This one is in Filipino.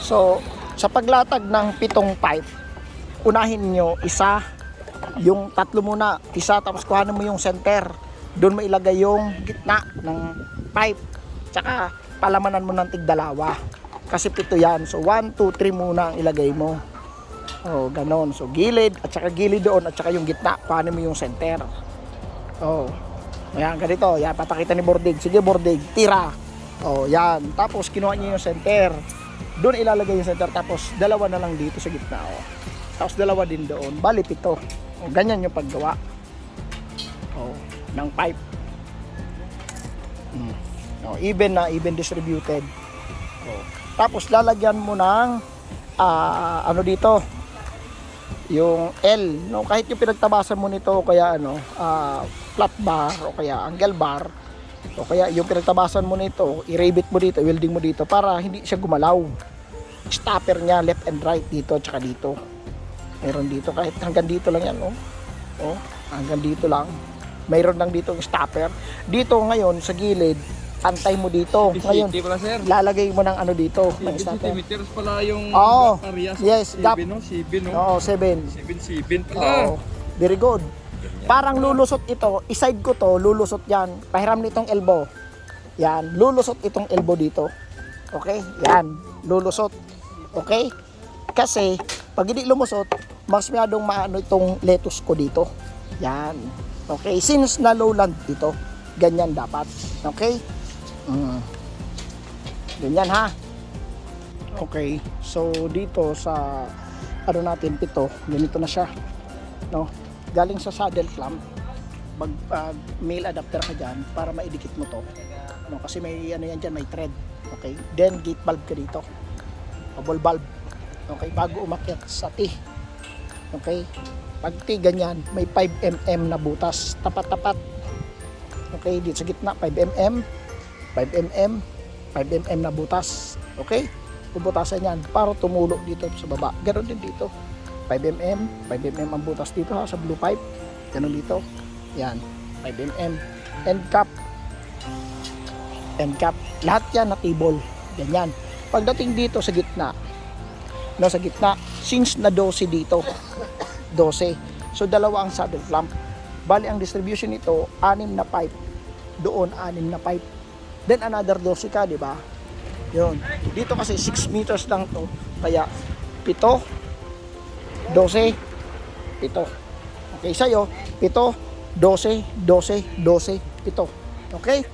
So, sa paglatag ng 7 pipe, unahin nyo isa, yung 3 muna, isa, tapos kuhanin mo yung center. Doon mo ilagay yung gitna ng pipe. Tsaka palamanan mo ng tig-2. Kasi 7 yan. So 1, 2, 3 muna ang ilagay mo. Oh, ganon. So gilid, at saka gilid doon, at saka yung gitna, kuhanin mo yung center. Oh. Ayan, ganito. Yan, patakita ni Bordig. Sige, Bordig, tira. Oh, yan. Tapos kinuha niyo yung center. Doon ilalagay yung center, tapos 2 na lang dito sa gitna. Oh. Tapos 2 din doon. Bali 7. Oh, ganyan yung paggawa. Oh, ng pipe. Oh, even distributed. Oh. Tapos lalagyan mo ng ano dito, yung L, no? Kahit yung pinagtabasan mo nito, kaya flat bar o kaya angle bar, o kaya yung pinagtabasan mo nito, i-rivet mo dito, welding mo dito para hindi siya gumalaw. Stopper niya left and right dito tsaka dito. Meron dito kahit hanggang dito lang yan, oh. Oh, hanggang dito lang. Mayroon lang dito yung stopper. Dito ngayon sa gilid, pantay mo dito. Ngayon, lalagay mo ng ano dito, ng stopper. Centimeters pala yung area. Yes, gap. 7, no? 7, no? Oo, 7. 7 pala. Oo, very good. Parang lulusot ito, iside ko to, lulusot yan. Pahiram nitong elbow. Yan, lulusot itong elbow dito. Okay? Yan, lulusot. Okay? Kasi, pag hindi lumusot, mas masyadong maano itong lettuce ko dito. Yan. Okay? Since na lowland dito, ganyan dapat. Okay? Ganyan ha. Okay. So, dito sa ano natin, 7, ganito na siya. No? Galing sa saddle clamp, male adapter ka dyan para maidikit mo to, no? Kasi may ano yan dyan, may thread. Okay, then gate valve ka dito, bubble valve. Okay, bago umakyat sa T. Okay, pag T ganyan, may 5mm na butas, tapat-tapat. Okay, dito sa gitna 5mm, 5mm, 5mm na butas. Okay, bubutasan yan para tumulo dito sa baba. Ganoon din dito, 5mm ang butas dito ha, sa blue pipe. Ganun dito. Yan, 5mm. End cap. Lahat yan na table. Ganyan. Pagdating dito sa gitna, no, sa gitna, since na 12 dito, 12. So, 2 ang saddle clamp. Bali, ang distribution nito, 6 na pipe. Doon, 6 na pipe. Then, another 12 ka, di ba? Yun. Dito kasi 6 meters lang to. Kaya, 7, 12, 7. Okay, sa'yo, 7, 12, 12, 12, 7. Okay?